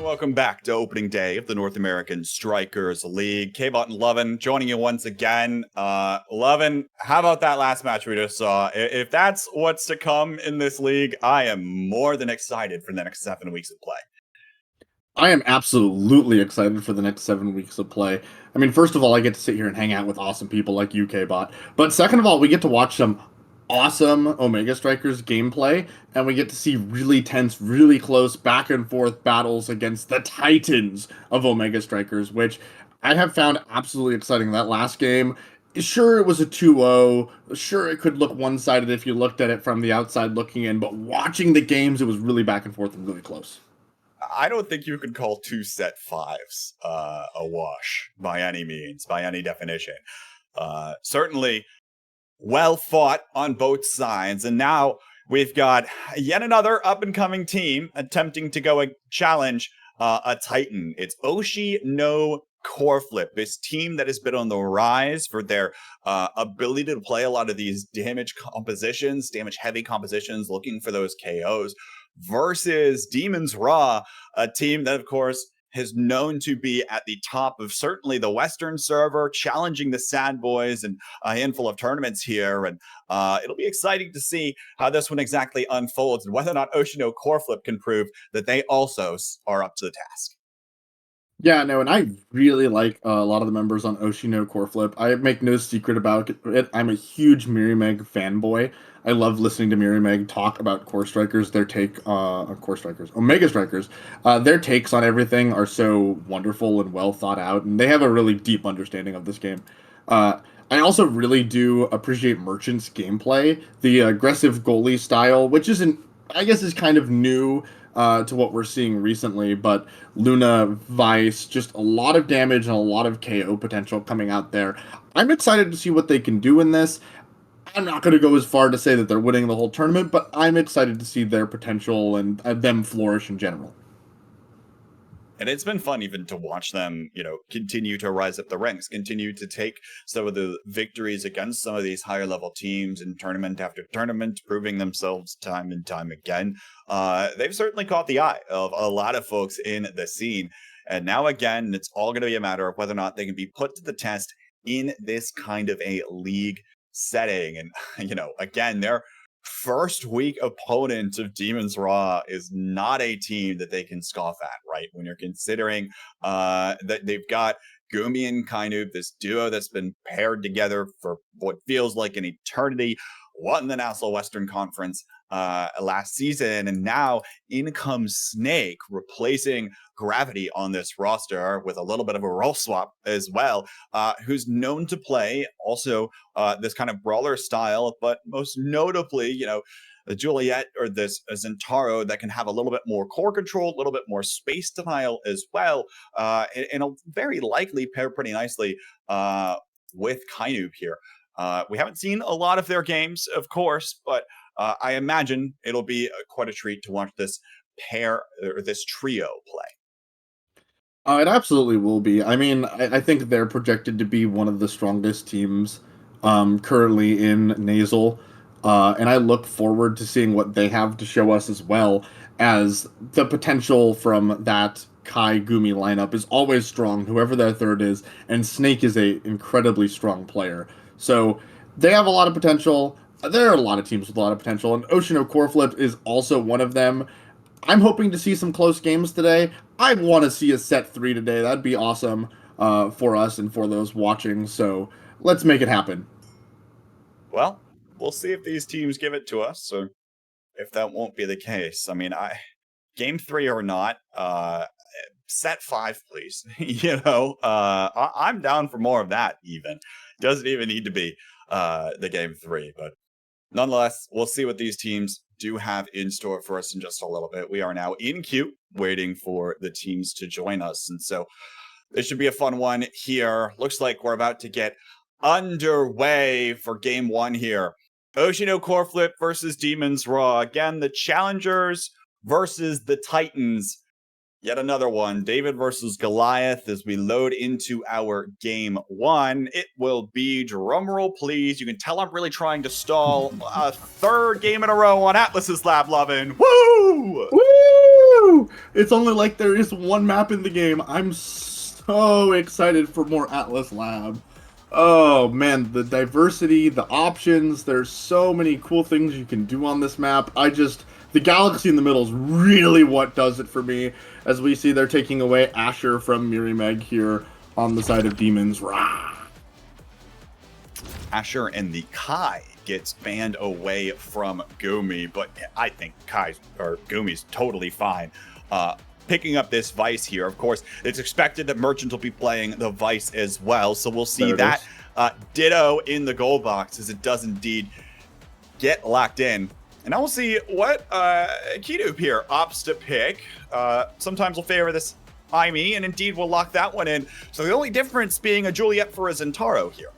Welcome back to opening day of the North American Strikers League. K-Bot and Lovin joining you once again. Lovin, how about that last match we just saw? If that's what's to come in this league, I am more than excited for the next 7 weeks of play. I am absolutely excited for the next 7 weeks of play. I mean, first of all, I get to sit here and hang out with awesome people like UK-Bot. But second of all, we get to watch some awesome Omega Strikers gameplay, and we get to see really tense, really close back and forth battles against the titans of Omega Strikers, which I have found absolutely exciting. That last game, sure, it was a 2-0. Sure, it could look one-sided if you looked at it from the outside looking in, but watching the games, it was really back and forth and really close. I don't think you could call two set fives a wash by any means, by any definition. Certainly well fought on both sides. And now we've got yet another up-and-coming team attempting to go and challenge a Titan. It's OSHI no Core Flip, this team that has been on the rise for their ability to play a lot of these damage-heavy compositions, looking for those KOs, versus Demons Raw, a team that, of course, is known to be at the top of certainly the Western server, challenging the Sad Boys and a handful of tournaments here. And it'll be exciting to see how this one exactly unfolds and whether or not OSHI no Core Flip can prove that they also are up to the task. Yeah, no, and I really like a lot of the members on OSHI no Core Flip. I make no secret about it. I'm a huge Meg fanboy. I love listening to Meg talk about Core Strikers. Their take on Core Strikers, Omega Strikers, their takes on everything are so wonderful and well thought out, and they have a really deep understanding of this game. I also really do appreciate Merchant's gameplay, the aggressive goalie style, which isn't, I guess, is kind of new to what we're seeing recently, but Luna, Vice, just a lot of damage and a lot of KO potential coming out there. I'm excited to see what they can do in this. I'm not going to go as far to say that they're winning the whole tournament, but I'm excited to see their potential and them flourish in general. And it's been fun even to watch them, continue to rise up the ranks, continue to take some of the victories against some of these higher level teams in tournament after tournament, proving themselves time and time again. They've certainly caught the eye of a lot of folks in the scene. And now again, it's all going to be a matter of whether or not they can be put to the test in this kind of a league setting. And, again, they're first week opponent of Demons Raw is not a team that they can scoff at, right? When you're considering that they've got Gumi and Kainu, this duo that's been paired together for what feels like an eternity, won the NASL Western Conference last season, and now in comes Snake, replacing Gravity on this roster with a little bit of a role swap as well, who's known to play also this kind of brawler style, but most notably, the Juliet or this Zentaro that can have a little bit more core control, a little bit more space denial as well, and a very likely pair pretty nicely with Kainu here. We haven't seen a lot of their games, of course, but I imagine it'll be quite a treat to watch this pair or this trio play. It absolutely will be. I mean, I think they're projected to be one of the strongest teams currently in NASL, and I look forward to seeing what they have to show us as well, as the potential from that Kai Gumi lineup is always strong, whoever their third is, and Snake is a incredibly strong player. So they have a lot of potential. There are a lot of teams with a lot of potential, and OSHI no Core Flip is also one of them. I'm hoping to see some close games today. I want to see a set 3 today. That'd be awesome for us and for those watching. So let's make it happen. Well, we'll see if these teams give it to us, or if that won't be the case. I mean, game 3 or not, set 5, please. I'm down for more of that. Even doesn't even need to be the game 3, but nonetheless, we'll see what these teams do have in store for us in just a little bit. We are now in queue, waiting for the teams to join us. And so this should be a fun one here. Looks like we're about to get underway for game 1 here. OSHI no Core Flip versus Demons Raw. Again, the challengers versus the Titans. Yet another one, David versus Goliath, as we load into our game 1. It will be, drumroll please, you can tell I'm really trying to stall a 3rd game in a row on Atlas's Lab Lovin'. Woo! Woo! It's only like there is one map in the game. I'm so excited for more Atlas Lab. Oh man, the diversity, the options, there's so many cool things you can do on this map. The galaxy in the middle is really what does it for me. As we see, they're taking away Asher from Mirimeg here on the side of Demons. Rah! Asher and the Kai gets banned away from Gumi, but I think Gumi's totally fine. Picking up this Vice here. Of course, it's expected that Merchant will be playing the Vice as well, so we'll see that. Ditto in the goal box as it does indeed get locked in. And now we'll see what Kidoob here opts to pick. Sometimes we'll favor this Aimee, and indeed we'll lock that one in. So the only difference being a Juliet for a Zentaro here.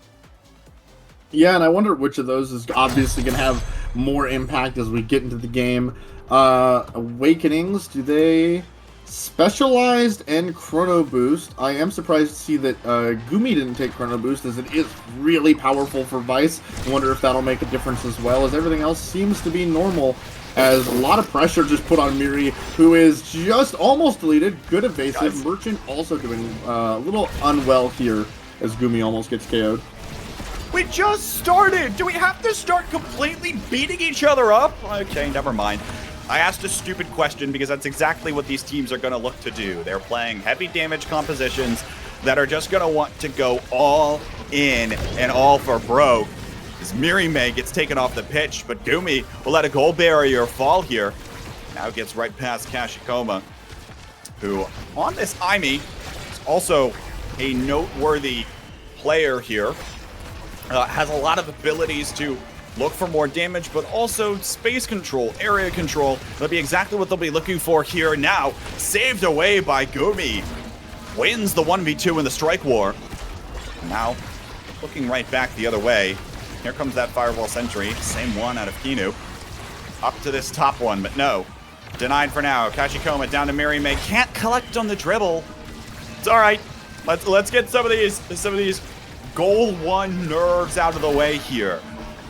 Yeah, and I wonder which of those is obviously going to have more impact as we get into the game. Awakenings, do they... Specialized and Chrono Boost. I am surprised to see that Gumi didn't take Chrono Boost, as it is really powerful for Vice. I wonder if that'll make a difference as well, as everything else seems to be normal, as a lot of pressure just put on Miri, who is just almost deleted. Good evasive. Merchant also doing a little unwell here, as Gumi almost gets KO'd. We just started! Do we have to start completely beating each other up? Okay, never mind. I asked a stupid question because that's exactly what these teams are going to look to do. They're playing heavy damage compositions that are just going to want to go all in and all for broke. As Mirimeg gets taken off the pitch, but Gumi will let a goal barrier fall here. Now gets right past Kashikoma, who on this Aimee is also a noteworthy player here. Has a lot of abilities to look for more damage, but also space control, area control. That'll be exactly what they'll be looking for here now. Saved away by Gumi. Wins the 1v2 in the strike war. Now, looking right back the other way. Here comes that firewall sentry. Same one out of Kinu. Up to this top one, but no. Denied for now. Kashikoma down to Mirimeg. Can't collect on the dribble. It's all right. Let's get some of these goal one nerves out of the way here.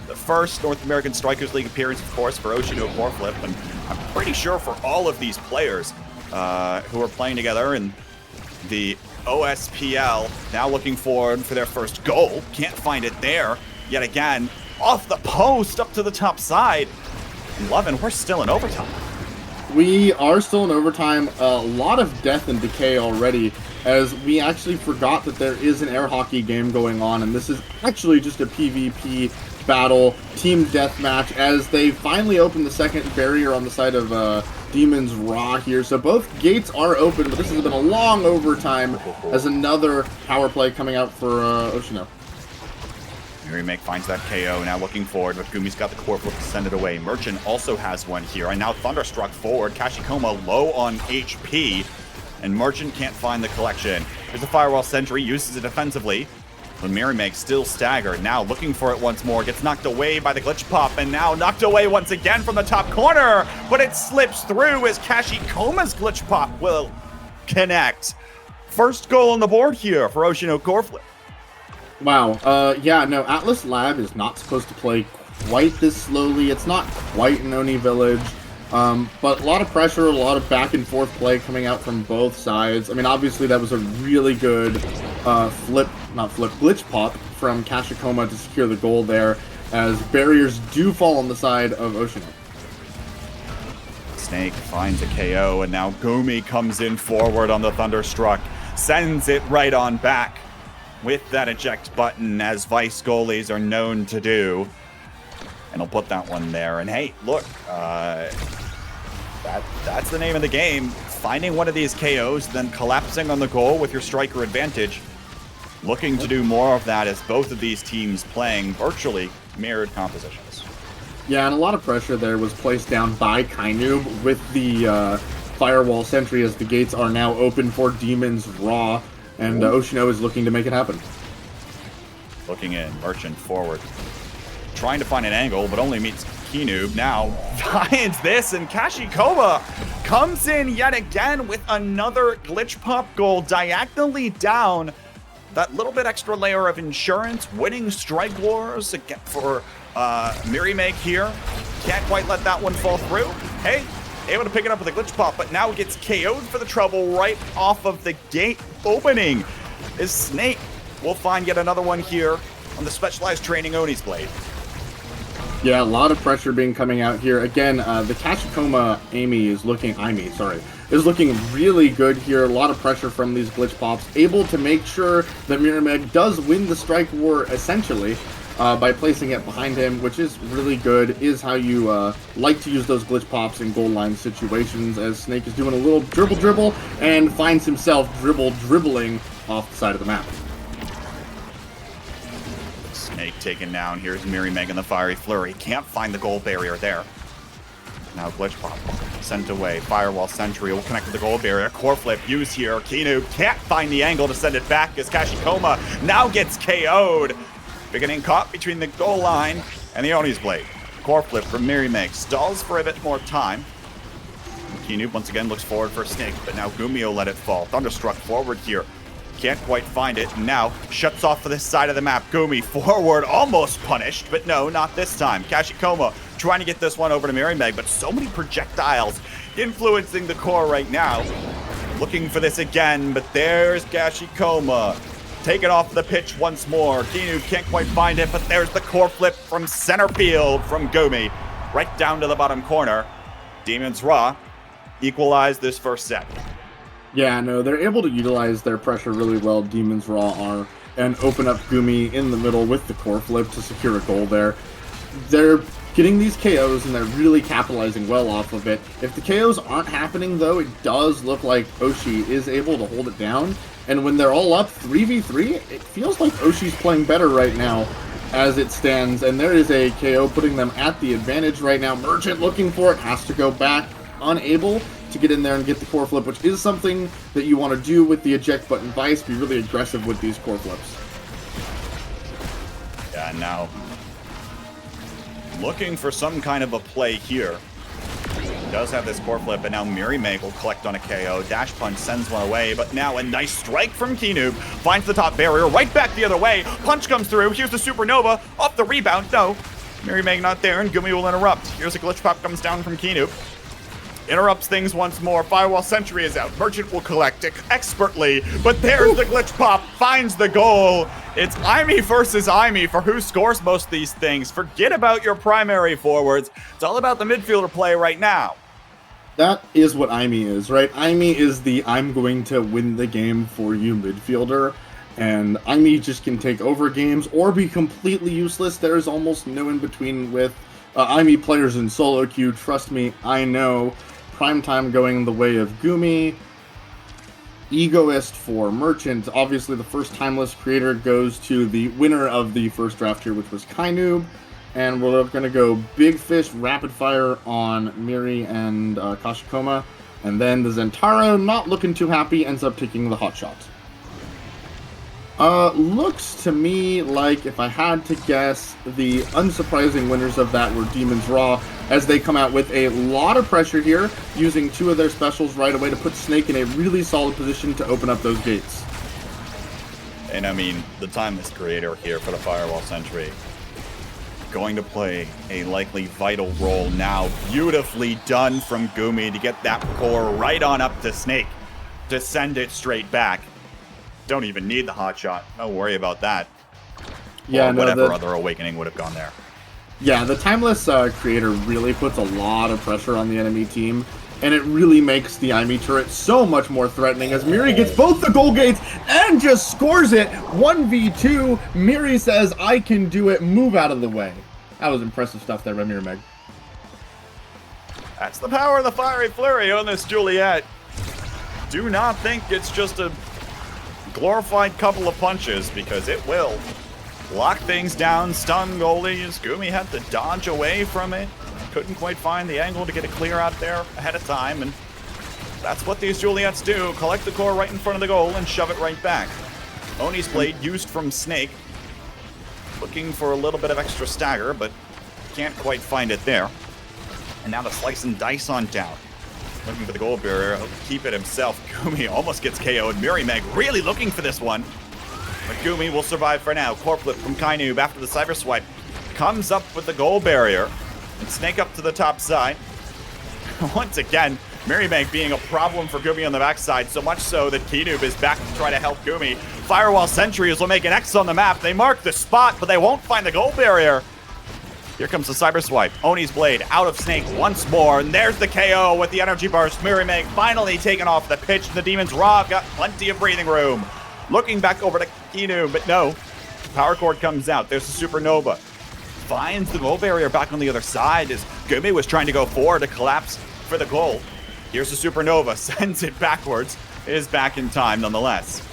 The first North American Strikers League appearance, of course, for OSHI no Core Flip, and I'm pretty sure for all of these players who are playing together in the OSPL, now looking forward for their first goal. Can't find it there. Yet again, off the post, up to the top side. And Lovin, we're still in overtime. We are still in overtime. A lot of death and decay already, as we actually forgot that there is an air hockey game going on, and this is actually just a PvP battle, team deathmatch, as they finally open the second barrier on the side of Demon's RAHH here. So both gates are open, but this has been a long overtime as another power play coming out for OSHI. Mirimeg finds that KO, now looking forward, but Gumi's got the core flip to send it away. Merchant also has one here, and now Thunderstruck forward. Kashikoma low on HP, and Merchant can't find the collection. Here's the firewall sentry, uses it defensively. But Mirimeg still staggered, now looking for it once more, gets knocked away by the glitch pop, and now knocked away once again from the top corner, but it slips through as Kashikoma's glitch pop will connect. First goal on the board here for OSHI no Core Flip. Wow, yeah, no, Atlas Lab is not supposed to play quite this slowly. It's not quite an Oni Village, but a lot of pressure, a lot of back and forth play coming out from both sides. I mean, obviously that was a really good glitch pop from Kashikoma to secure the goal there, as barriers do fall on the side of OSHI. Snake finds a KO, and now Gumi comes in forward on the Thunderstruck, sends it right on back with that eject button, as Vice goalies are known to do. And he'll put that one there. And hey, look, that's the name of the game. Finding one of these KOs, then collapsing on the goal with your striker advantage. Looking to do more of that as both of these teams playing virtually mirrored compositions. Yeah, and a lot of pressure there was placed down by Kainoob with the firewall sentry, as the gates are now open for Demon's RAHH, and OSHI is looking to make it happen. Looking in, Merchant forward. Trying to find an angle, but only meets Kainoob. Now finds this, and Kashikoma comes in yet again with another glitch pop goal diagonally down. That little bit extra layer of insurance, winning strike wars again for Mirimeg here. Can't quite let that one fall through. Hey, able to pick it up with a glitch pop, but now gets KO'd for the trouble right off of the gate opening. Is Snake will find yet another one here on the specialized training Oni's blade. Yeah, a lot of pressure being coming out here. Again, the Kashikoma is looking really good here. A lot of pressure from these glitch pops. Able to make sure that Mirror does win the strike war, essentially, by placing it behind him, which is really good. Is how you like to use those glitch pops in goal line situations, as Snake is doing a little dribble and finds himself dribbling off the side of the map. Snake taken down. Here's Miri Meg in the fiery flurry. Can't find the goal barrier there. Now glitch pop sent away. Firewall sentry will connect with the goal barrier. Core flip used here. Kinu can't find the angle to send it back as Kashikoma now gets KO'd. Beginning caught between the goal line and the Oni's blade. Core flip from Miri Meg stalls for a bit more time. Kinu once again looks forward for Snake, but now Gumio let it fall. Thunderstruck forward here. Can't quite find it. Now shuts off for this side of the map. Gumi forward, almost punished, but no, not this time. Kashikoma trying to get this one over to Miri Meg, but so many projectiles influencing the core right now. Looking for this again, but there's Kashikoma. Taken off the pitch once more. Kinu can't quite find it, but there's the core flip from center field from Gumi. Right down to the bottom corner. Demons RAHH equalize this first set. Yeah, no, they're able to utilize their pressure really well, Demons RAHH are, and open up Gumi in the middle with the core flip to secure a goal there. They're getting these KOs, and they're really capitalizing well off of it. If the KOs aren't happening, though, it does look like OSHI is able to hold it down, and when they're all up 3v3, it feels like OSHI's playing better right now as it stands, and there is a KO putting them at the advantage right now. Merchant looking for it, has to go back, unable to get in there and get the core flip, which is something that you want to do with the eject button vice. Be really aggressive with these core flips. Yeah, now looking for some kind of a play here. Does have this core flip, and now Miri Meg will collect on a KO. Dash punch sends one away, but now a nice strike from Kinoob. Finds the top barrier, right back the other way. Punch comes through. Here's the supernova. Off the rebound. No. Miri Meg not there, and Gumi will interrupt. Here's a glitch pop comes down from Kinoob. Interrupts things once more. Firewall Sentry is out. Merchant will collect it expertly, but there's the glitch pop. Finds the goal. It's Aimi versus Aimi for who scores most of these things. Forget about your primary forwards. It's all about the midfielder play right now. That is what Aimi is, right? Aimi is the I'm going to win the game for you midfielder, and Aimi just can take over games or be completely useless. There's almost no in-between with Aimi players in solo queue. Trust me, I know. Prime time going the way of Gumi. Egoist for Merchant. Obviously, the first timeless creator goes to the winner of the first draft here, which was Kainoob. And we're going to go Big Fish Rapid Fire on Miri and Kashikoma. And then the Zentaro, not looking too happy, ends up taking the hot shot. Looks to me like, if I had to guess, the unsurprising winners of that were Demons RAHH, as they come out with a lot of pressure here, using two of their specials right away to put Snake in a really solid position to open up those gates. And I mean, the timeless creator here for the Firewall Sentry going to play a likely vital role now. Beautifully done from Gumi to get that core right on up to Snake to send it straight back. Don't even need the hot shot. Don't worry about that. Yeah, or whatever other awakening would have gone there. Yeah, the timeless creator really puts a lot of pressure on the enemy team, and it really makes the Aimi turret so much more threatening as Miri gets both the goal gates and just scores it. 1v2. Miri says, I can do it. Move out of the way. That was impressive stuff there by Miri Meg. That's the power of the Fiery Flurry on this Juliet. Do not think it's just a glorified couple of punches, because it will lock things down, stun goalies. Gumi had to dodge away from it. Couldn't quite find the angle to get it clear out there ahead of time, and that's what these Juliets do. Collect the core right in front of the goal and shove it right back. Oni's blade used from Snake. Looking for a little bit of extra stagger, but can't quite find it there. And now the slice and dice on down. Looking for the goal barrier. He'll keep it himself. Gumi almost gets KO'd. Miri Meg really looking for this one. But Gumi will survive for now. Core flip from Kainoob after the cyber swipe. Comes up with the goal barrier. And Snake up to the top side. once again, Merrimack being a problem for Gumi on the backside, so much so that Kinoob is back to try to help Gumi. Firewall Sentries will make an X on the map. They mark the spot, but they won't find the goal barrier. Here comes the Cyber Swipe. Oni's Blade out of Snake once more, and there's the KO with the Energy Burst. Merrimack finally taken off the pitch. The Demon's Raw got plenty of breathing room. Looking back over to Kinoob, but no. Power Chord comes out. There's the Supernova. Finds the goal barrier back on the other side as Gumi was trying to go forward to collapse for the goal. Here's the Supernova, sends it backwards. It is back in time nonetheless.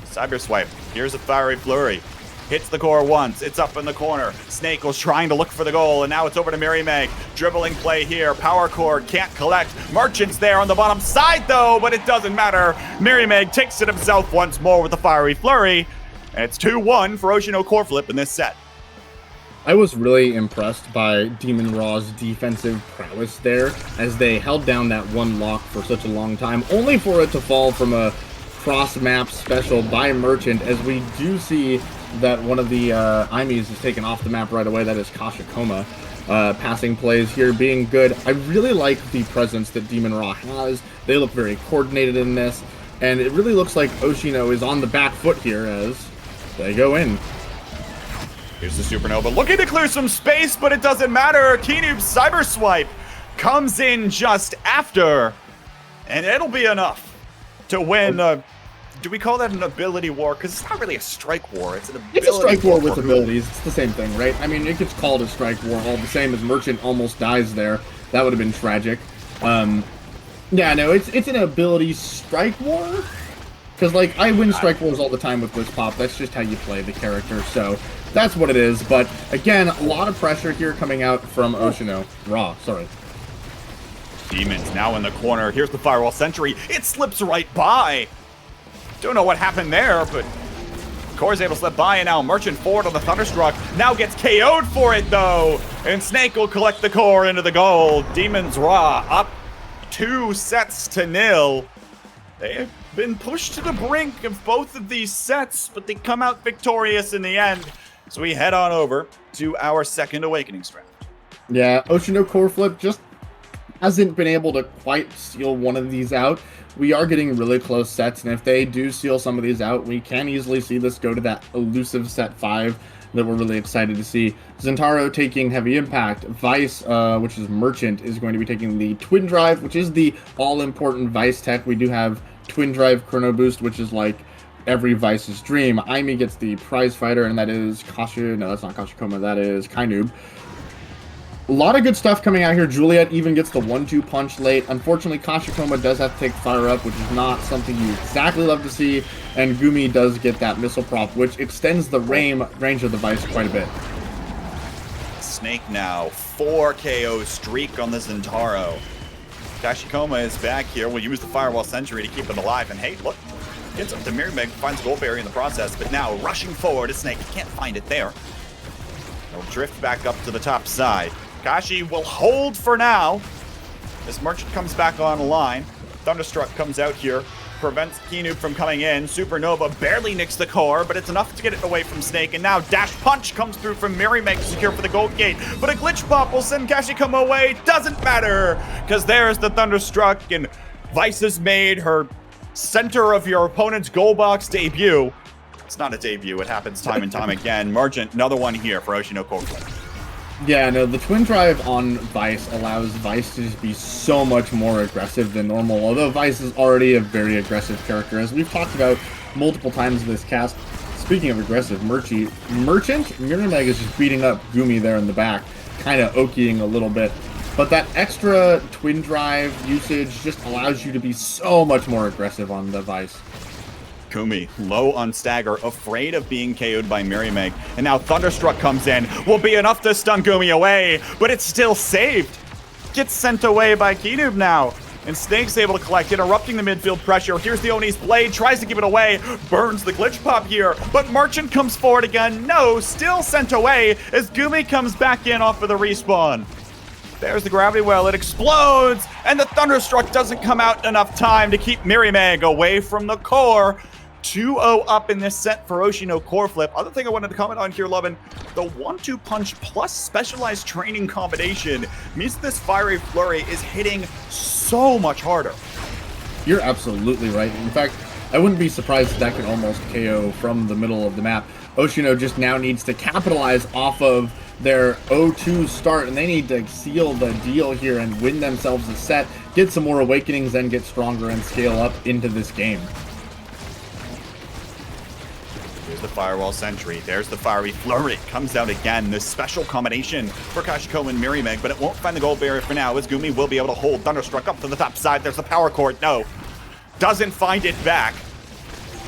Cyber Swipe, here's a Fiery Flurry. Hits the core once, it's up in the corner. Snake was trying to look for the goal, and now it's over to Merrimack. Dribbling play here, Power Chord can't collect. Merchant's there on the bottom side though, but it doesn't matter. Merrimack takes it himself once more with the Fiery Flurry, and it's 2-1 for OSHI no core flip in this set. I was really impressed by Demon Raw's defensive prowess there, as they held down that one lock for such a long time, only for it to fall from a cross-map special by Merchant, as we do see that one of the Imies is taken off the map right away. That is Kashikoma. Passing plays here being good. I really like the presence that Demon Raw has. They look very coordinated in this, and it really looks like OSHI no is on the back foot here as they go in. Here's the Supernova looking to clear some space, but it doesn't matter. Kinoob's Cyber Swipe comes in just after, and it'll be enough to win. Do we call that an ability war? Because it's not really a strike war. It's an ability war. It's a strike war with abilities. It's the same thing, right? I mean, it gets called a strike war all the same as Merchant almost dies there. That would have been tragic. Yeah, no, it's an ability strike war. Because, like, I win strike wars all the time with Blitz Pop. That's just how you play the character, so that's what it is. But, again, a lot of pressure here coming out from OSHI no. Raw, sorry. Demons now in the corner. Here's the Firewall Sentry. It slips right by. Don't know what happened there, but Core's able to slip by, and now Merchant forward on the Thunderstruck. Now gets KO'd for it, though. And Snake will collect the Core into the goal. Demons Raw up 2-0. They have been pushed to the brink of both of these sets, but they come out victorious in the end. So we head on over to our second Awakening draft. Yeah, OSHI no core flip just hasn't been able to quite seal one of these out. We are getting really close sets, and if they do seal some of these out, we can easily see this go to that elusive set 5 that we're really excited to see. Zentaro taking Heavy Impact. Vice, which is Merchant, is going to be taking the Twin Drive, which is the all-important Vice tech. We do have Twin Drive Chrono Boost, which is like every Vice's dream. Aimi gets the Prize Fighter, and that is Kashu. No, that's not Kashikoma. That is Kinoob. A lot of good stuff coming out here. Juliet even gets the 1-2 punch late. Unfortunately, Kashikoma does have to take Fire Up, which is not something you exactly love to see. And Gumi does get that Missile Prop, which extends the range of the Vice quite a bit. Snake now, 4 KO streak on the Zentaro. Kashikoma is back here. We'll use the Firewall Sentry to keep it alive. And hey, look, gets up to Mirmeg, finds Gold Berry in the process. But now rushing forward is Snake. Can't find it there. He'll drift back up to the top side. Kashi will hold for now as Merchant comes back online. Thunderstruck comes out here, prevents Kinoob from coming in. Supernova barely nicks the core, but it's enough to get it away from Snake. And now Dash Punch comes through from Merrimack to secure for the Gold Gate. But a Glitch Pop will send Kashikoma away. Doesn't matter, because there's the Thunderstruck, and Vice has made her center of your opponent's goal box debut. It's not a debut, it happens time and time again. Merchant, another one here for OSHI no core flip. Yeah, no, the Twin Drive on Vice allows Vice to just be so much more aggressive than normal, although Vice is already a very aggressive character, as we've talked about multiple times in this cast. Speaking of aggressive, Merchant, Mirrormag is just beating up Gumi there in the back, kind of okiing a little bit. But that extra Twin Drive usage just allows you to be so much more aggressive on the Vice. Gumi, low on stagger, afraid of being KO'd by Merrimack. And now Thunderstruck comes in. Will be enough to stun Gumi away, but it's still saved. Gets sent away by Kinoob now. And Snake's able to collect, interrupting the midfield pressure. Here's the Oni's Blade, tries to give it away. Burns the Glitch Pop here, but Merchant comes forward again. No, still sent away as Gumi comes back in off of the respawn. There's the Gravity Well, it explodes, and the Thunderstruck doesn't come out in enough time to keep Merrimack away from the core. 2-0 up in this set for OSHI no core flip. Other thing I wanted to comment on here, Lovin, the 1-2 punch plus specialized training combination means this fiery flurry is hitting so much harder. You're absolutely right. In fact, I wouldn't be surprised if that could almost KO from the middle of the map. OSHI just now needs to capitalize off of their 0-2 start, and they need to seal the deal here and win themselves a set, get some more awakenings, and get stronger and scale up into this game. There's the Firewall Sentry. There's the Fiery Flurry. Comes out again. This special combination for Kashiko and Mirimeg, but it won't find the gold barrier for now, as Gumi will be able to hold Thunderstruck up to the top side. There's the Power Chord. No. Doesn't find it back.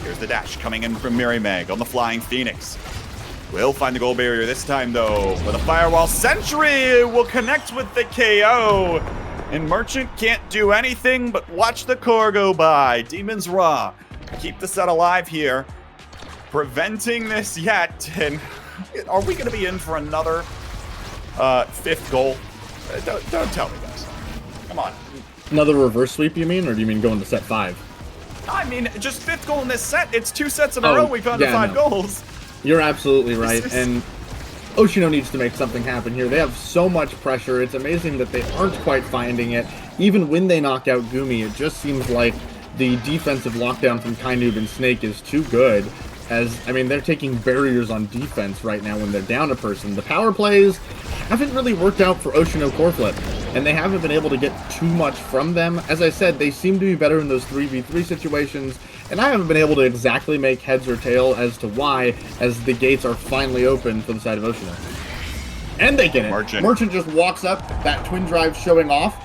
Here's the dash coming in from Mirimeg on the Flying Phoenix. Will find the gold barrier this time, though. With a Firewall Sentry will connect with the KO. And Merchant can't do anything but watch the core go by. Demons RAHH keep the set alive here, preventing this yet. And are we going to be in for another fifth goal? Don't tell me this. Come on. Another reverse sweep, you mean? Or do you mean going to set 5? I mean, just fifth goal in this set. It's 2 sets in a row. We've gone to 5 goals. You're absolutely right, and OSHI needs to make something happen here. They have so much pressure. It's amazing that they aren't quite finding it. Even when they knock out Gumi, it just seems like the defensive lockdown from Kainoob and Snake is too good. I mean, they're taking barriers on defense right now when they're down a person. The power plays haven't really worked out for OSHI core flip, and they haven't been able to get too much from them. As I said, they seem to be better in those 3v3 situations, and I haven't been able to exactly make heads or tail as to why, as the gates are finally open for the side of OSHI. And they get it. Merchant just walks up, that twin drive showing off,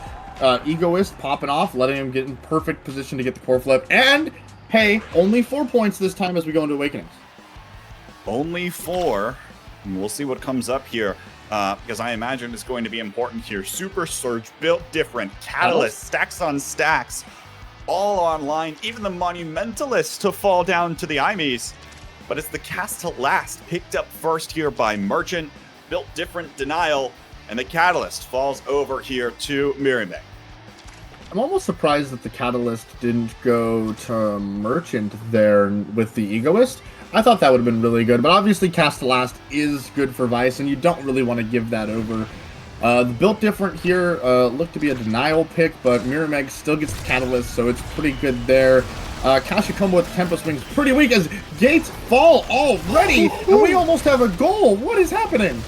Egoist popping off, letting him get in perfect position to get the core flip, and hey, only 4 points this time as we go into Awakenings. Only 4. And we'll see what comes up here, because I imagine it's going to be important here. Super Surge built different. Catalyst, stacks on stacks, all online. Even the Monumentalist to fall down to the Imies. But it's the Cast to Last picked up first here by Merchant. Built different, Denial, and the Catalyst falls over here to Mirimeg. I'm almost surprised that the Catalyst didn't go to Merchant there with the Egoist. I thought that would have been really good, but obviously Cast to Last is good for Vice, and you don't really want to give that over. The built different here looked to be a Denial pick, but Mirimeg still gets the Catalyst, so it's pretty good there. Kashiko with Tempest Wings pretty weak as gates fall already, and we almost have a goal. What is happening?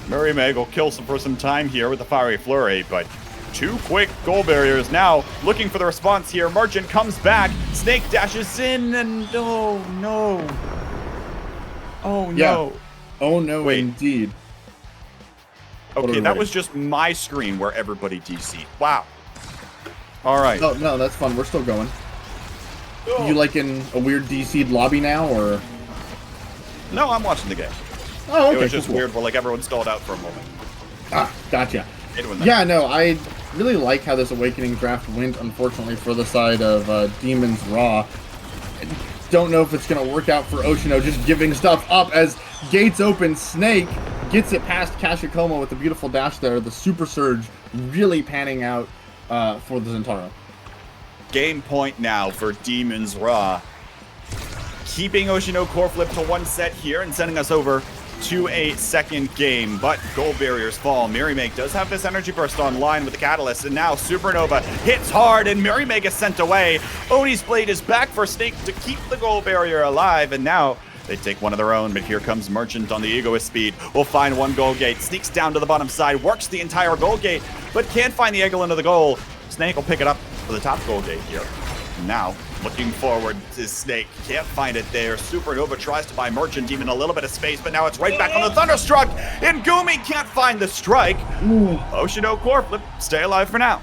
Mirimeg will kill for some time here with the Fiery Flurry, but 2 quick goal barriers now. Looking for the response here. Merchant comes back. Snake dashes in, and oh no. Oh no. Yeah. Oh no, wait. Indeed. Okay, that was just my screen where everybody DC'd. Wow. All right. Oh, no, that's fun. We're still going. Oh. You like in a weird DC'd lobby now, or? No, I'm watching the game. Oh, okay. It was just weird where like everyone stalled out for a moment. Ah, gotcha. Yeah, no, I really like how this Awakening draft went, unfortunately, for the side of Demons RAHH. I don't know if it's going to work out for OSHI, just giving stuff up as gates open. Snake gets it past Kashikoma with the beautiful dash there. The Super Surge really panning out for the Zentaro. Game point now for Demons RAHH. Keeping OSHI core flip to 1 set here and sending us over to a second game, but gold barriers fall. Mirimeg does have this energy burst online with the Catalyst, and now Supernova hits hard, and Mirimeg is sent away. Oni's Blade is back for Snake to keep the gold barrier alive, and now they take one of their own, but here comes Merchant on the Egoist speed. Will find 1 gold gate, sneaks down to the bottom side, works the entire gold gate, but can't find the angle into the goal. Snake will pick it up for the top gold gate here. Now, looking forward to Snake. Can't find it there. Supernova tries to buy Merchant even a little bit of space, but now it's right back on the Thunderstruck, and Gumi can't find the strike. OSHI core flip, stay alive for now.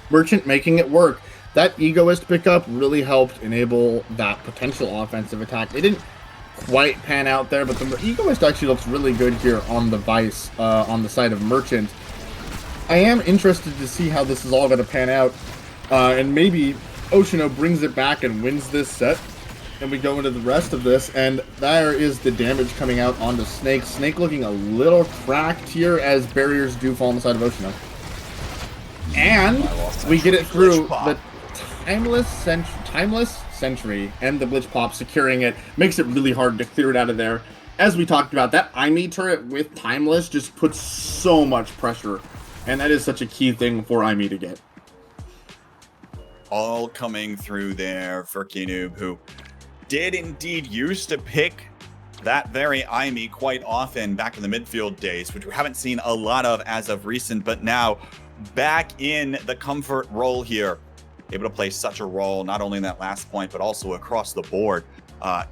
Merchant making it work. That Egoist pickup really helped enable that potential offensive attack. They didn't quite pan out there, but the Egoist actually looks really good here on the Vice, on the side of Merchant. I am interested to see how this is all going to pan out, and maybe OSHI brings it back and wins this set, and we go into the rest of this, and there is the damage coming out onto Snake. Snake looking a little cracked here as barriers do fall on the side of OSHI. And we get it through the Timeless Sentry and the Blitz Pop securing it makes it really hard to clear it out of there. As we talked about, that IME turret with Timeless just puts so much pressure, and that is such a key thing for IME to get. All coming through there for Kinoob, who did indeed used to pick that very IME quite often back in the midfield days, which we haven't seen a lot of as of recent, but now back in the comfort role here, able to play such a role, not only in that last point, but also across the board.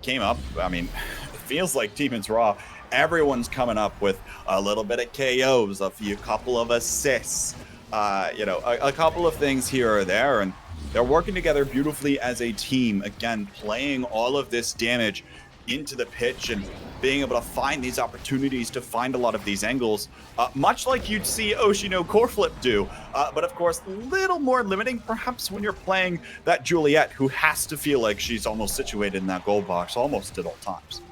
Came up, I mean, it feels like Demons Raw, everyone's coming up with a little bit of KOs, a couple of assists, a couple of things here or there, and they're working together beautifully as a team, again, playing all of this damage into the pitch and being able to find these opportunities to find a lot of these angles, much like you'd see OSHI no core flip do, but of course a little more limiting perhaps when you're playing that Juliet, who has to feel like she's almost situated in that goal box almost at all times.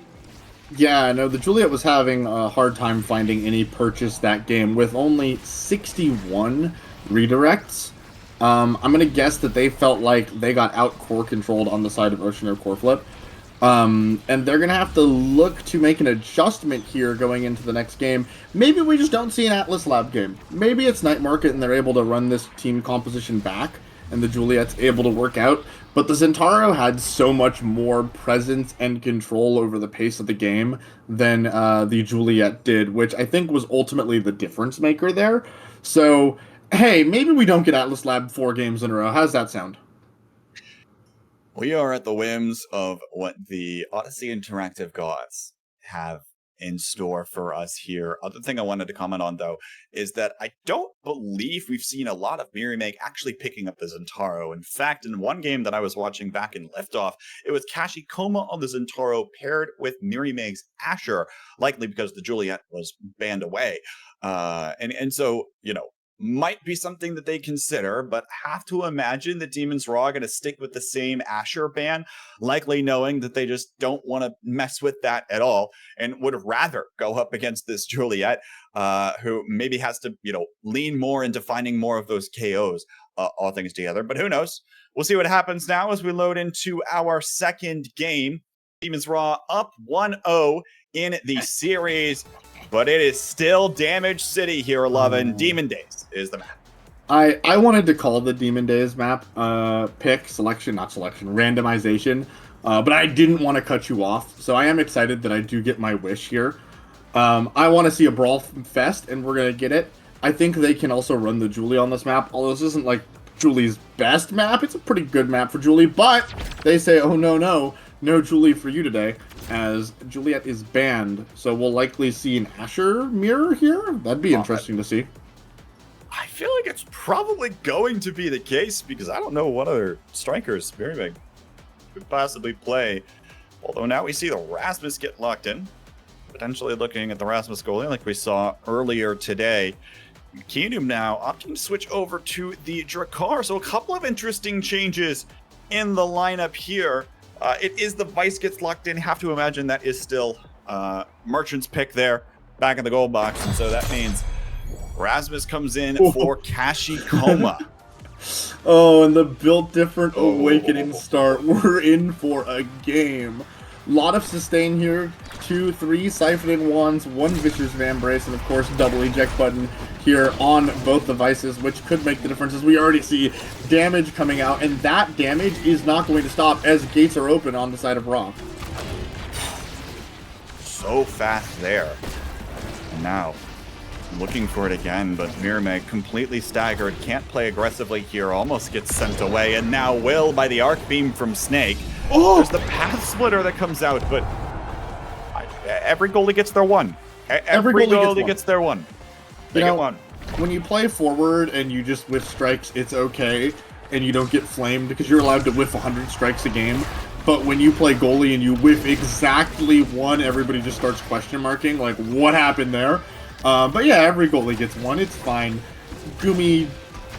Yeah, no, the Juliet was having a hard time finding any purchase that game with only 61 redirects. I'm going to guess that they felt like they got out core controlled on the side of OSHI no core flip. And they're going to have to look to make an adjustment here going into the next game. Maybe we just don't see an Atlas Lab game. Maybe it's Night Market and they're able to run this team composition back and the Juliet's able to work out. But the Zentaro had so much more presence and control over the pace of the game than the Juliet did, which I think was ultimately the difference maker there. So, hey, maybe we don't get Atlas Lab 4 games in a row. How's that sound? We are at the whims of what the Odyssey Interactive gods have in store for us here. Other thing I wanted to comment on, though, is that I don't believe we've seen a lot of Mirimeg actually picking up the Zentaro. In fact, in one game that I was watching back in Liftoff, it was Kashi Koma on the Zentaro paired with Mirimeg's Asher, likely because the Juliet was banned away. And so, might be something that they consider, but have to imagine that Demons Raw are going to stick with the same Asher ban, likely knowing that they just don't want to mess with that at all and would rather go up against this Juliet, who maybe has to, lean more into finding more of those KOs, all things together. But who knows? We'll see what happens now as we load into our second game. Demons Raw up 1-0 in the series. But it is still Damage City here, 11. Demon Days is the map. I wanted to call the Demon Days map randomization, but I didn't want to cut you off. So I am excited that I do get my wish here. I want to see a Brawl Fest, and we're going to get it. I think they can also run the Julie on this map, although this isn't like Julie's best map. It's a pretty good map for Julie, but they say, oh, no Julie for you today, as Juliet is banned. So we'll likely see an Asher mirror here. That'd be interesting to see. I feel like it's probably going to be the case because I don't know what other strikers Mirimeg could possibly play. Although now we see the Rasmus get locked in. Potentially looking at the Rasmus goalie like we saw earlier today. Kinoob now opting to switch over to the Drakkar. So a couple of interesting changes in the lineup here. It is the Vice gets locked in. Have to imagine that is still Merchant's pick there back in the goal box. And so that means Rasmus comes in for Kashi Koma. Oh, and the Built Different Awakening start. We're in for a game. Lot of sustain here. 2, 3 siphoning wands, 1 vicious Vambrace, and of course double eject button here on both devices, which could make the difference as we already see damage coming out, and that damage is not going to stop as gates are open on the side of RAHH. So fast there. And now looking for it again, but Mirimeg completely staggered, can't play aggressively here, almost gets sent away, and now will by the Arc Beam from Snake. There's the Path Splitter that comes out, but every goalie gets their one. Every goalie gets their one. They get one. When you play forward and you just whiff strikes, it's okay, and you don't get flamed because you're allowed to whiff 100 strikes a game. But when you play goalie and you whiff exactly one, everybody just starts question marking, like, what happened there? But yeah, every goalie gets one. It's fine. Gumi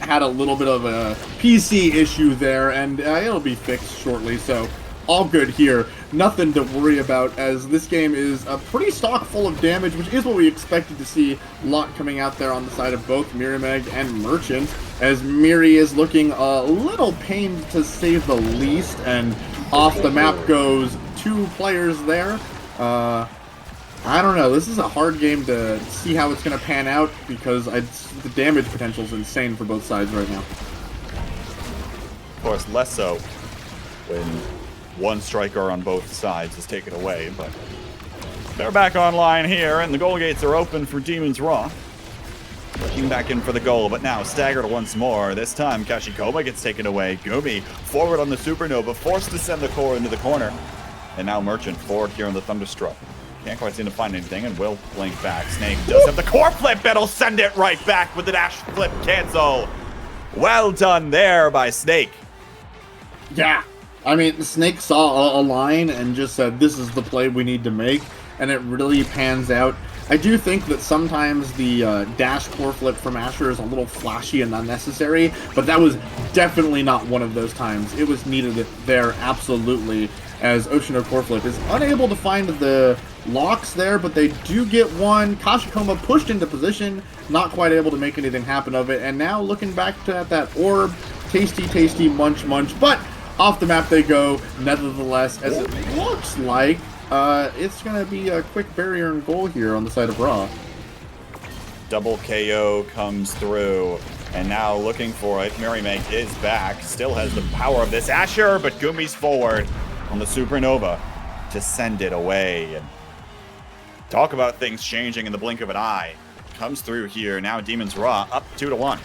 had a little bit of a PC issue there, and it'll be fixed shortly, so all good here. Nothing to worry about, as this game is a pretty stock full of damage, which is what we expected to see. A lot coming out there on the side of both Mirimeg and Merchant, as Miri is looking a little pained to say the least, and Off the map goes 2 players there. I don't know. This is a hard game to see how it's going to pan out because the damage potential is insane for both sides right now. Of course, less so when one striker on both sides is taken away, but they're back online here, and the goal gates are open for Demon's RAHH. Looking back in for the goal, but now staggered once more. This time, Kashikoma gets taken away. Gumi forward on the Supernova, forced to send the core into the corner. And now Merchant forward here on the Thunderstruck. Can't quite seem to find anything, and will blink back. Snake does have the core flip, it'll send it right back with the dash flip cancel. Well done there by Snake. Yeah. I mean, Snake saw a line and just said, this is the play we need to make, and it really pans out. I do think that sometimes the dash core flip from Asher is a little flashy and unnecessary, but that was definitely not one of those times. It was needed there, absolutely, as OSHI no core flip is unable to find the locks there, but they do get one. Kashikoma pushed into position, not quite able to make anything happen of it, and now looking back at that orb, tasty, munch, but off the map they go, nevertheless, as it looks like it's going to be a quick barrier and goal here on the side of RAHH. Double KO comes through, and now looking for it. Merrymake is back, still has the power of this Asher, but Gumi's forward on the Supernova to send it away. And talk about things changing in the blink of an eye. Comes through here, now Demon's RAHH up 2-1.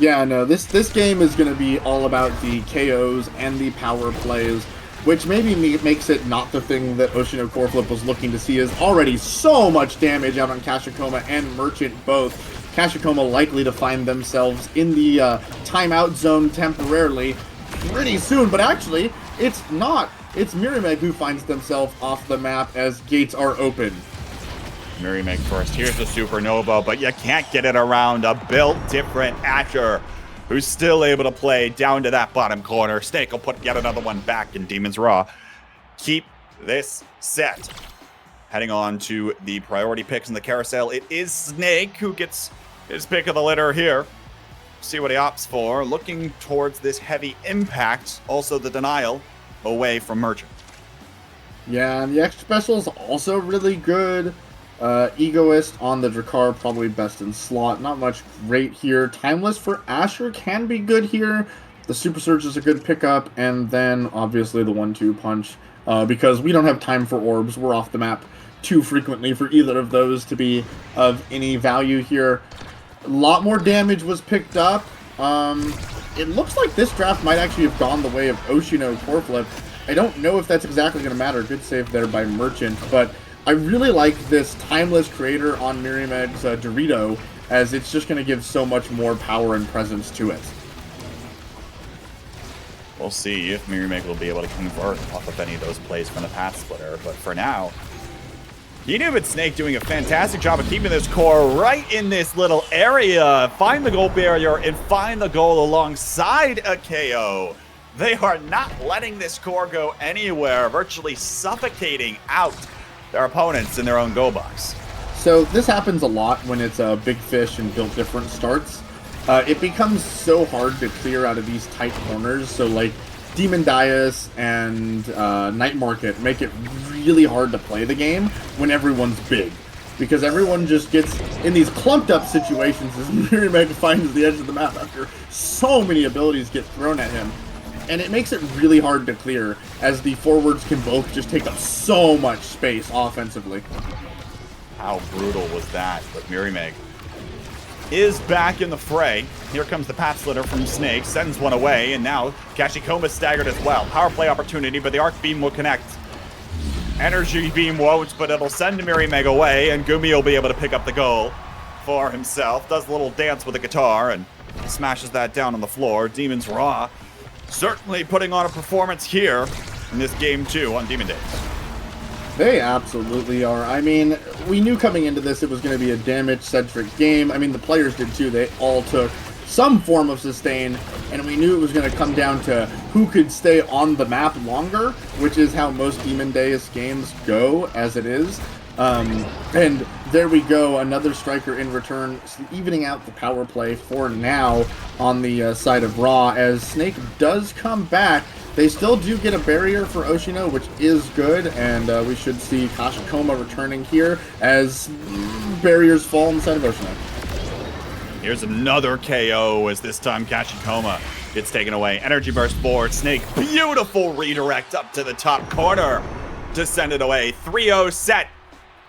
Yeah, no, this game is going to be all about the KOs and the power plays, which maybe makes it not the thing that OSHI no core flip was looking to see, is already so much damage out on Kashikoma and Merchant both. Kashikoma likely to find themselves in the timeout zone temporarily pretty soon, but actually, it's not. It's Merrymake who finds themselves off the map as gates are open. Merrymake first. Here's the Supernova, but you can't get it around a built different Asher, who's still able to play down to that bottom corner. Snake will put yet another one back in Demon's RAHH. Keep this set. Heading on to the priority picks in the carousel. It is Snake who gets his pick of the litter here. See what he opts for. Looking towards this heavy impact. Also the denial away from Merchant. Yeah, and the extra special is also really good. Egoist on the Drakkar, probably best in slot. Not much great here. Timeless for Asher can be good here. The Super Surge is a good pickup. And then, obviously, the 1-2 punch. Because we don't have time for orbs. We're off the map too frequently for either of those to be of any value here. A lot more damage was picked up. It looks like this draft might actually have gone the way of OSHI no core flip. I don't know if that's exactly going to matter. Good save there by Merchant. But I really like this Timeless Creator on Merrymake's Dorito, as it's just going to give so much more power and presence to it. We'll see if Merrymake will be able to convert off of any of those plays from the Path Splitter. But for now, Unibid Snake doing a fantastic job of keeping this core right in this little area. Find the goal barrier and find the goal alongside a KO. They are not letting this core go anywhere, virtually suffocating out their opponents in their own goal box. So this happens a lot when it's a big fish and built different starts. It becomes so hard to clear out of these tight corners. So like Demon Dias and Night Market make it really hard to play the game when everyone's big. Because everyone just gets in these clumped up situations as Merrymake finds the edge of the map after so many abilities get thrown at him. And it makes it really hard to clear, as the forwards can both just take up so much space offensively. How brutal was that? But Merrymake is back in the fray. Here comes the Path Splitter from Snake, sends one away, and now Kashikoma's staggered as well. Power play opportunity, but the Arc Beam will connect. Energy Beam won't, but it'll send Merrymake away, and Gumi will be able to pick up the goal for himself. Does a little dance with the guitar, and smashes that down on the floor. Demon's RAHH certainly putting on a performance here in this game 2 on Demon Days. They absolutely are. I mean, we knew coming into this it was going to be a damage-centric game. I mean, the players did too. They all took some form of sustain, and we knew it was going to come down to who could stay on the map longer, which is how most Demon Days games go, as it is. And there we go, another striker in return, evening out the power play for now on the side of RAHH, as Snake does come back. They still do get a barrier for Oshino, which is good, and we should see Kashikoma returning here as barriers fall on the side of Oshino. Here's another KO as this time Kashikoma gets taken away. Energy burst forward. Snake, beautiful redirect up to the top corner to send it away. 3-0 set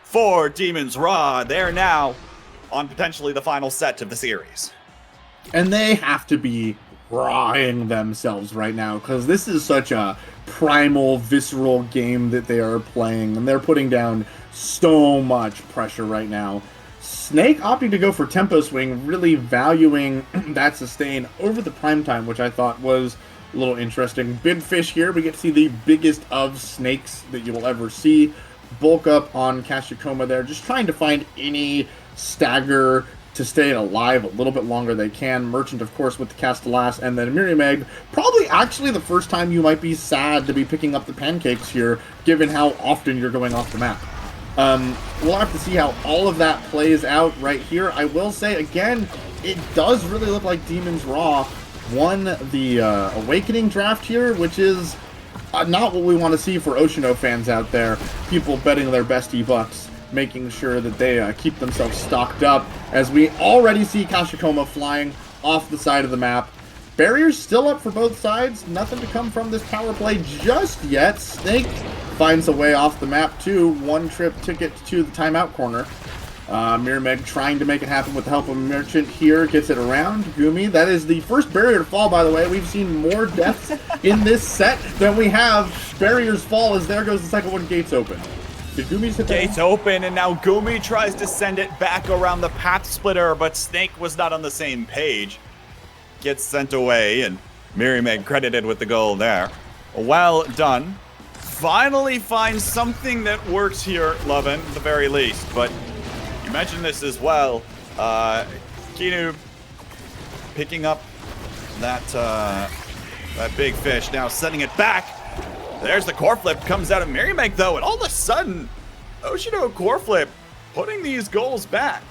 for Demons RAHH. They're now on potentially the final set of the series. And they have to be rawing themselves right now, because this is such a primal, visceral game that they are playing, and they're putting down so much pressure right now. Snake opting to go for tempo swing, really valuing that sustain over the prime time, which I thought was a little interesting. Big fish here. We get to see the biggest of snakes that you will ever see. Bulk up on Kashikoma there, just trying to find any stagger to stay alive a little bit longer they can. Merchant, of course, with the Castellas, and then Mirimeg. Probably actually the first time you might be sad to be picking up the pancakes here, given how often you're going off the map. We'll have to see how all of that plays out right here. I will say, again, it does really look like Demons RAHH won the Awakening draft here, which is not what we want to see for Oshino fans out there. People betting their best E-Bucks, making sure that they keep themselves stocked up, as we already see Kashikoma flying off the side of the map. Barriers still up for both sides. Nothing to come from this power play just yet. Snake finds a way off the map too. One trip ticket to the timeout corner. Mirimeg trying to make it happen with the help of Merchant here. Gets it around. Gumi, that is the first barrier to fall, by the way. We've seen more deaths in this set than we have barriers fall, as there goes the second one. Gates open. Did Gumi hit Gates open, and now Gumi tries to send it back around the path splitter, but Snake was not on the same page. Gets sent away, and Mirimeg credited with the goal there. Well done. Finally finds something that works here, Lovin, at the very least. But you mentioned this as well. Kinu picking up that big fish, now sending it back. There's the core flip, comes out of Mirimeg though, and all of a sudden, Oshino core flip putting these goals back.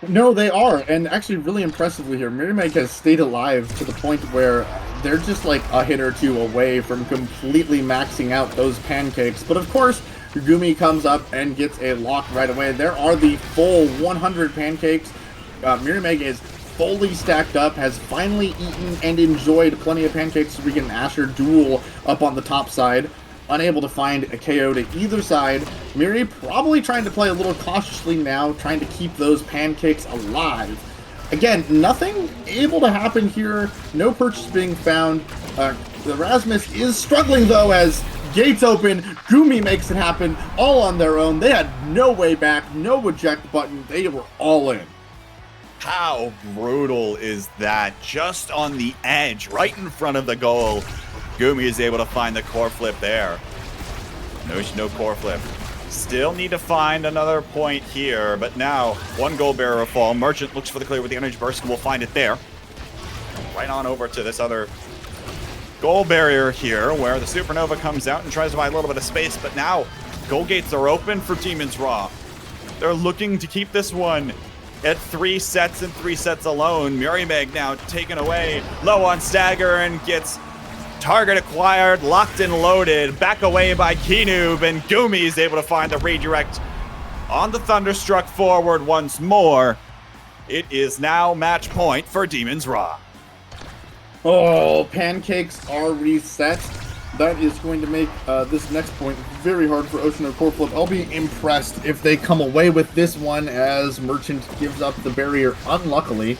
No, they are, and actually really impressively here. Mirimeg has stayed alive to the point where they're just like a hit or two away from completely maxing out those pancakes. But of course, Gumi comes up and gets a lock right away. There are the full 100 pancakes. Mirimeg is fully stacked up, has finally eaten and enjoyed plenty of pancakes, so we get an Asher duel up on the top side. Unable to find a KO to either side. Miri probably trying to play a little cautiously now, trying to keep those pancakes alive. Again, nothing able to happen here. No purchase being found. The Rasmus is struggling though, as gates open. Gumi makes it happen all on their own. They had no way back, no eject button. They were all in. How brutal is that? Just on the edge, right in front of the goal. Gumi is able to find the core flip there. No core flip. Still need to find another point here, but now one goal bearer fall. Merchant looks for the clear with the energy burst, and we'll find it there. Right on over to this other goal barrier here, where the Supernova comes out and tries to buy a little bit of space, but now goal gates are open for Demons RAHH. They're looking to keep this one at 3 sets and 3 sets alone. Mirimeg now taken away, low on stagger, and gets target acquired, locked and loaded, back away by Kinoob, and Gumi is able to find the redirect on the Thunderstruck forward once more. It is now match point for Demons RAHH. Oh, pancakes are reset. That is going to make this next point very hard for Oshino core flip. I'll be impressed if they come away with this one, as Merchant gives up the barrier unluckily.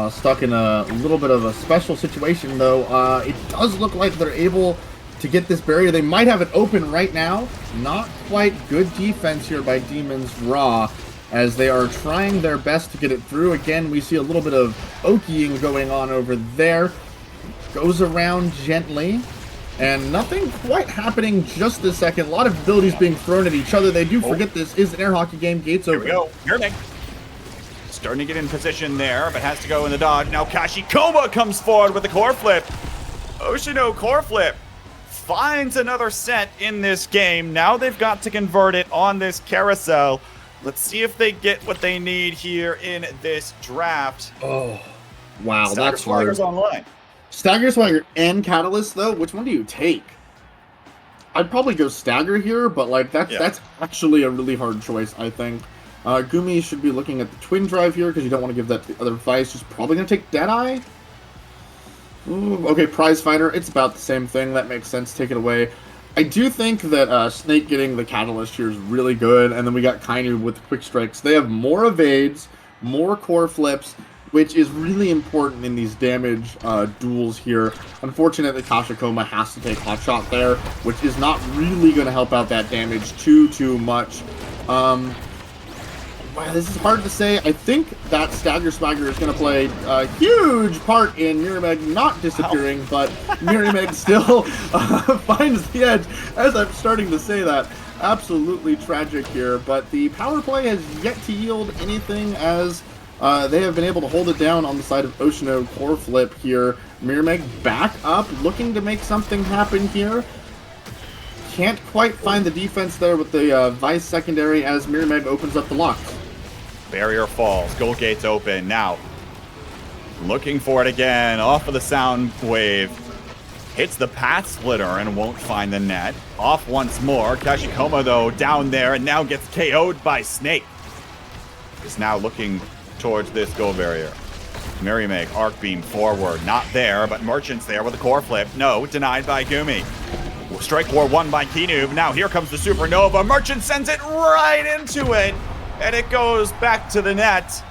Stuck in a little bit of a special situation, though. It does look like they're able to get this barrier. They might have it open right now. Not quite good defense here by Demons RAHH, as they are trying their best to get it through. Again, we see a little bit of okeying going on over there. Goes around gently, and nothing quite happening just this second. A lot of abilities being thrown at each other. They do forget this is an air hockey game. Gates open. Here we go. Mirimeg starting to get in position there, but has to go in the dodge. Now Kashikoma comes forward with the core flip. Oshino core flip finds another set in this game. Now they've got to convert it on this carousel. Let's see if they get what they need here in this draft. Oh, wow, Stagger that's hard. Swagger's online. Stagger Swagger and Catalyst, though, which one do you take? I'd probably go Stagger here, but like that's actually a really hard choice, I think. Gumi should be looking at the Twin Drive here because you don't want to give that to the other Vice. He's probably going to take Deadeye. Ooh, okay, Prize Fighter. It's about the same thing. That makes sense. Take it away. I do think that Snake getting the Catalyst here is really good, and then we got Kainu with the Quick Strikes. They have more evades, more core flips, which is really important in these damage duels here. Unfortunately, Kashikoma has to take Hotshot there, which is not really going to help out that damage too much. Wow, this is hard to say. I think that Stagger Swagger is going to play a huge part in Mirameg not disappearing, but Mirameg still finds the edge as I'm starting to say that. Absolutely tragic here, but the power play has yet to yield anything as they have been able to hold it down on the side of Oshino core flip here. Mirameg back up, looking to make something happen here. Can't quite find the defense there with the Vice secondary as Mirameg opens up the locks. Barrier falls. Goal gates open. Now, looking for it again. Off of the sound wave. Hits the path splitter and won't find the net. Off once more. Kashikoma, though, down there and now gets KO'd by Snake. Is now looking towards this goal barrier. Mirameg, arc beam forward. Not there, but Merchant's there with a core flip. No, denied by Gumi. Strike War won by Kinoob. Now here comes the Supernova. Merchant sends it right into it. And it goes back to the net.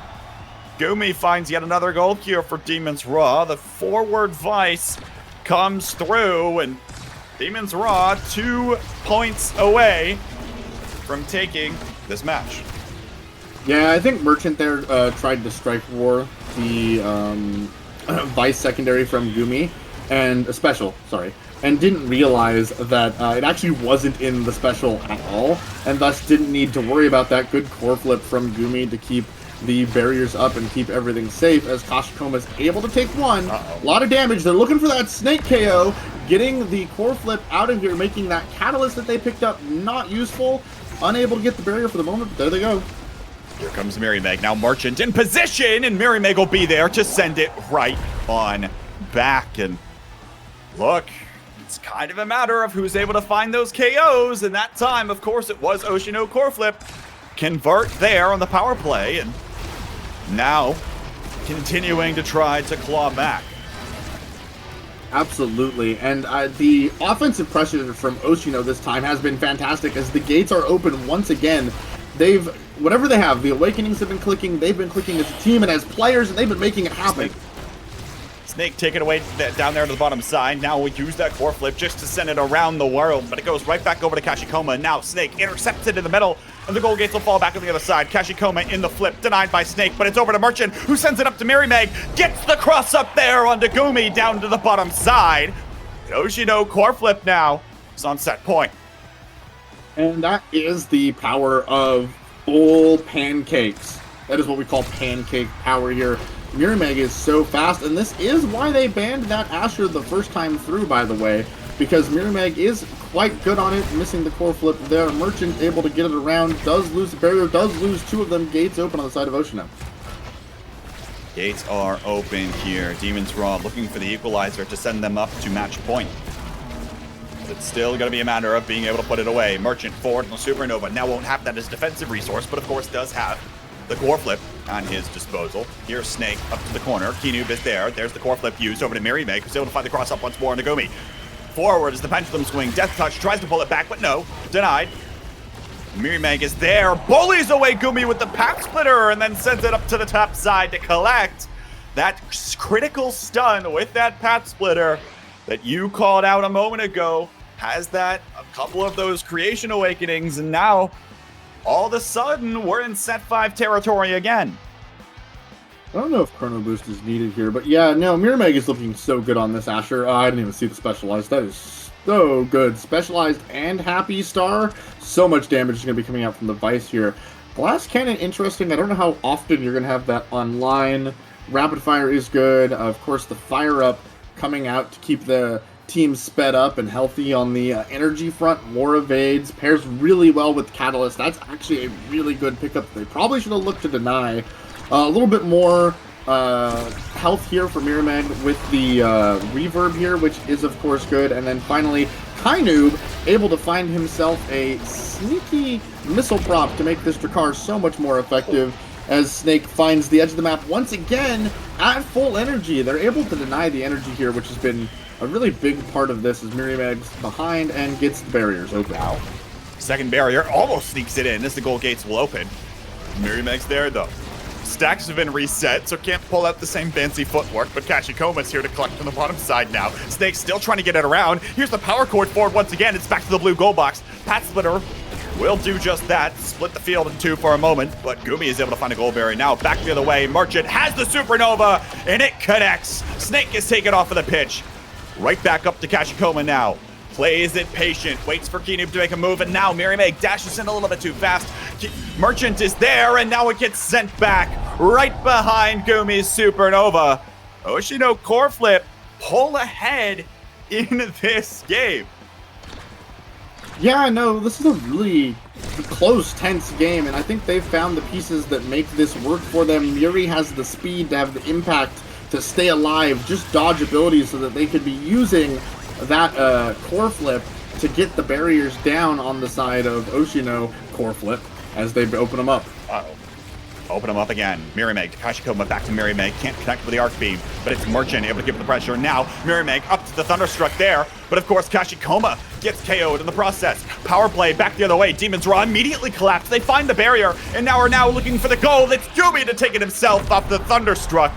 Gumi finds yet another goal here for Demon's Raw. The forward Vice comes through, and Demon's Raw 2 points away from taking this match. Yeah, I think Merchant there tried to Strike War the Vice secondary from Gumi, and a special, sorry, and didn't realize that it actually wasn't in the special at all, and thus didn't need to worry about that good core flip from Gumi to keep the barriers up and keep everything safe, as Kashikoma is able to take one. A lot of damage. They're looking for that Snake KO, getting the core flip out of here, making that Catalyst that they picked up not useful. Unable to get the barrier for the moment, but there they go. Here comes Mirameg. Now Merchant in position, and Mirameg will be there to send it right on back. And look, it's kind of a matter of who's able to find those KOs. And that time, of course, it was Oshino core flip. Convert there on the power play, and now continuing to try to claw back. Absolutely, and the offensive pressure from Oshino this time has been fantastic as the gates are open once again. They've, whatever they have, the Awakenings have been clicking, they've been clicking as a team and as players, and they've been making it happen. Snake taken away down there to the bottom side. Now we use that core flip just to send it around the world, but it goes right back over to Kashikoma. Now Snake intercepts it in the middle, and the goal gates will fall back on the other side. Kashikoma in the flip, denied by Snake, but it's over to Merchant, who sends it up to Mirameg, gets the cross up there onto Gumi down to the bottom side. Oshino core flip now is on set point. And that is the power of full pancakes. That is what we call pancake power here. Mirameg is so fast, and this is why they banned that Asher the first time through, by the way, because Mirameg is quite good on it, missing the core flip there. Merchant able to get it around, does lose the barrier, does lose two of them. Gates open on the side of Oshino. Gates are open here. Demon's Raw looking for the equalizer to send them up to match point. It's still going to be a matter of being able to put it away. Merchant forward on the Supernova. Now won't have that as defensive resource, but of course does have the core flip on his disposal. Here's Snake up to the corner. Kinoob is there. There's the core flip used over to Mirameg, who's able to find the cross up once more on Nagumi. Forward is the pendulum swing. Death Touch tries to pull it back, but no. Denied. Mirameg is there. Bullies away Gumi with the pack splitter and then sends it up to the top side to collect that critical stun with that path splitter that you called out a moment ago. Has that a couple of those creation awakenings, and now all of a sudden we're in set 5 territory again. I don't know if Chrono Boost is needed here, but yeah, no, Mirameg is looking so good on this Asher. I didn't even see the Specialized. That is so good. Specialized and Happy Star. So much damage is going to be coming out from the Vice here. Glass Cannon, interesting. I don't know how often you're going to have that online. Rapid Fire is good. Of course, the Fire Up coming out to keep the team sped up and healthy on the energy front. More evades, pairs really well with Catalyst. That's actually a really good pickup. They probably should have looked to deny. A little bit more health here for Mirrorman with the reverb here, which is of course good. And then finally, Kainoob able to find himself a sneaky missile prop to make this Drakkar so much more effective, as Snake finds the edge of the map once again at full energy. They're able to deny the energy here, which has been a really big part of this, as Mirrorman's behind and gets the barriers open. Now, second barrier almost sneaks it in as the gold gates will open. Mirrorman's there though. Stacks have been reset, so can't pull out the same fancy footwork, but Kashikoma's here to collect from the bottom side now. Snake's still trying to get it around. Here's the power cord forward once again. It's back to the blue gold box. Pat Splitter will do just that. Split the field in two for a moment, but Gumi is able to find a gold berry. Now back the other way. Merchant has the supernova, and it connects. Snake is taken off of the pitch. Right back up to Kashikoma now. Plays it patient, waits for Kainoob to make a move, and now Mary Meg dashes in a little bit too fast. Merchant is there, and now it gets sent back right behind Gumi's supernova. Oshino core flip pull ahead in this game. Yeah, no, this is a really close, tense game, and I think they've found the pieces that make this work for them. Yuri has the speed to have the impact to stay alive, just dodge abilities so that they could be using that core flip to get the barriers down on the side of Oshino core flip as they open them up. Uh-oh. Open them up again. Mirimeg to Kashikoma, back to Mirimeg. Can't connect with the Arc Beam, but it's Merchant able to give it the pressure. Now, Mirimeg up to the Thunderstruck there, but of course, Kashikoma gets KO'd in the process. Power play back the other way. Demon's Raw immediately collapsed. They find the barrier, and now are looking for the goal. It's Gumi to take it himself off the Thunderstruck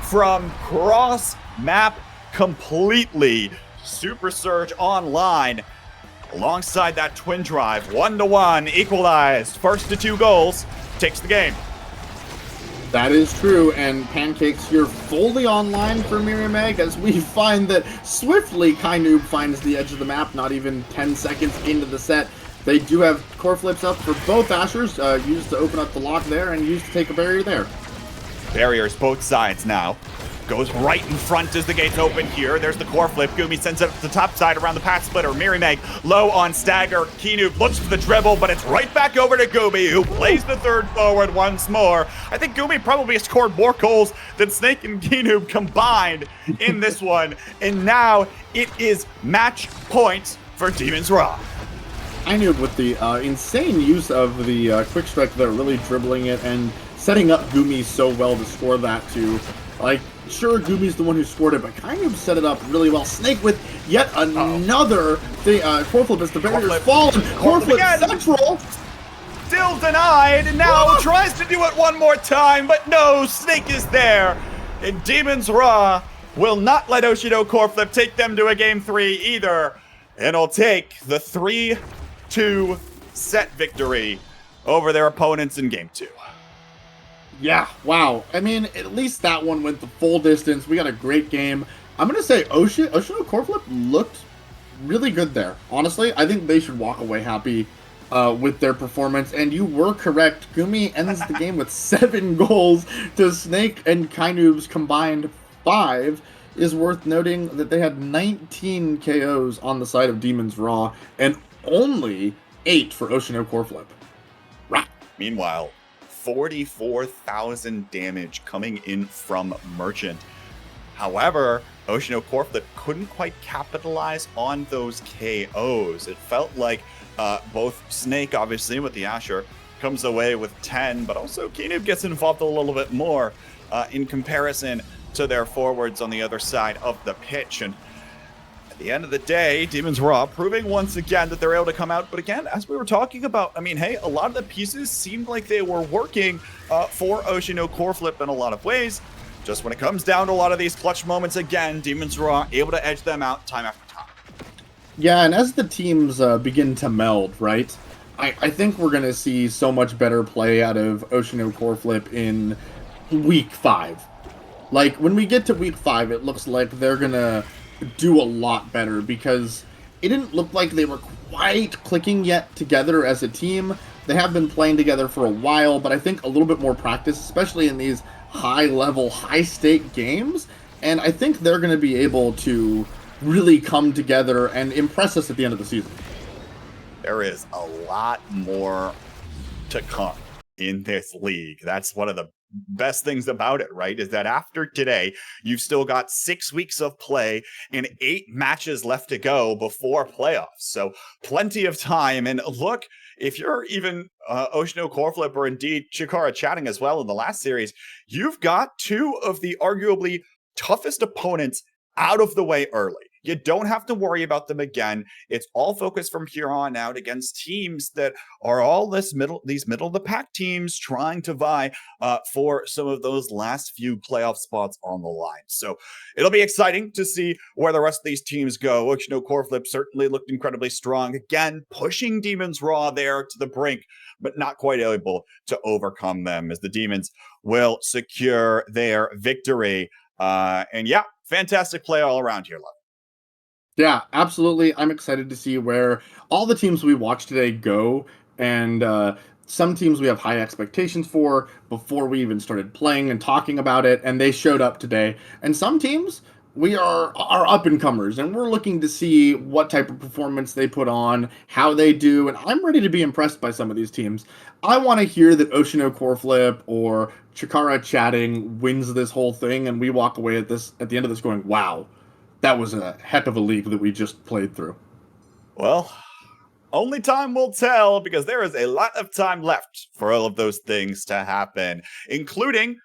from cross map completely. Super Surge online alongside that twin drive. 1-1, equalized. First to 2 goals takes the game. That is true, and Pancakes here fully online for Mirimeg, as we find that swiftly Kainoob finds the edge of the map, not even 10 seconds into the set. They do have core flips up for both Ashers, used to open up the lock there and used to take a barrier there. Barriers both sides now. Goes right in front as the gates open here. There's the core flip. Gumi sends it up to the top side around the path splitter. Mirimeg low on stagger. Kainoob looks for the dribble, but it's right back over to Gumi, who plays the third forward once more. I think Gumi probably has scored more goals than Snake and Kainoob combined in this one. And now it is match point for Demon's Raw. Kainoob with the insane use of the quick strike there, really dribbling it and setting up Gumi so well to score that too. Like, sure, Gumi's the one who scored it, but Kainoob set it up really well. Snake with yet another thing, core flip as the barrier's fallen. Core flip central. Still denied, and now tries to do it one more time, but no, Snake is there. And Demon's Raw will not let Oshino core flip take them to a game 3 either. And will take the 3-2 set victory over their opponents in game 2. Yeah, wow. I mean, at least that one went the full distance. We got a great game. I'm going to say Oshino core flip looked really good there. Honestly, I think they should walk away happy with their performance. And you were correct. Gumi ends the game with 7 goals to Snake and Kainoob's combined 5. Is worth noting that they had 19 KOs on the side of Demon's Raw and only 8 for Oshino core flip. Right. Meanwhile, 44,000 damage coming in from Merchant. However, Oshino core flip couldn't quite capitalize on those KOs. It felt like both Snake, obviously, with the Asher, comes away with 10, but also Kainoob gets involved a little bit more in comparison to their forwards on the other side of the pitch. And at the end of the day, Demon's Raw proving once again that they're able to come out. But again, as we were talking about, I mean, hey, a lot of the pieces seemed like they were working for Oshino core flip in a lot of ways. Just when it comes down to a lot of these clutch moments, again, Demon's Raw able to edge them out time after time. Yeah, and as the teams begin to meld, right, I think we're going to see so much better play out of Oshino core flip in week 5. Like, when we get to week 5, it looks like they're going to do a lot better because it didn't look like they were quite clicking yet together as a team. They have been playing together for a while, but I think a little bit more practice, especially in these high-level, high-stake games, and I think they're going to be able to really come together and impress us at the end of the season. There is a lot more to come in this league. That's one of the best things about it, right? Is that after today, you've still got 6 weeks of play and 8 matches left to go before playoffs. So plenty of time. And look, if you're even Oshino Coreflip or indeed Chikara chatting as well in the last series, you've got 2 of the arguably toughest opponents out of the way early. You don't have to worry about them again. It's all focused from here on out against teams that are all these middle of the pack teams trying to vie for some of those last few playoff spots on the line. So it'll be exciting to see where the rest of these teams go. Oshino Coreflip certainly looked incredibly strong. Again, pushing Demons Raw there to the brink, but not quite able to overcome them as the Demons will secure their victory. And yeah, fantastic play all around here, love. Yeah, absolutely. I'm excited to see where all the teams we watched today go, and some teams we have high expectations for before we even started playing and talking about it, and they showed up today. And some teams we are up and comers, and we're looking to see what type of performance they put on, how they do, and I'm ready to be impressed by some of these teams. I want to hear that Oshino Coreflip or Chikara Chatting wins this whole thing, and we walk away at the end of this going, "Wow, that was a heck of a league that we just played through." Well, only time will tell because there is a lot of time left for all of those things to happen, including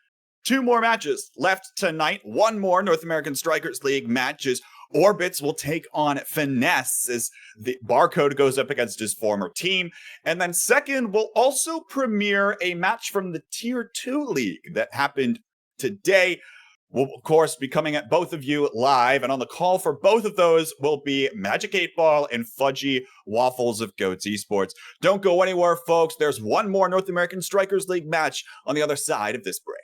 2 more matches left tonight. 1 more North American Strikers League matches. Orbits will take on Finesse as the Barcode goes up against his former team. And then second, we'll also premiere a match from the Tier 2 League that happened today. We'll, of course, be coming at both of you live, and on the call for both of those will be Magic 8 Ball and Fudgy Waffles of Goats Esports. Don't go anywhere, folks. There's 1 more North American Strikers League match on the other side of this break.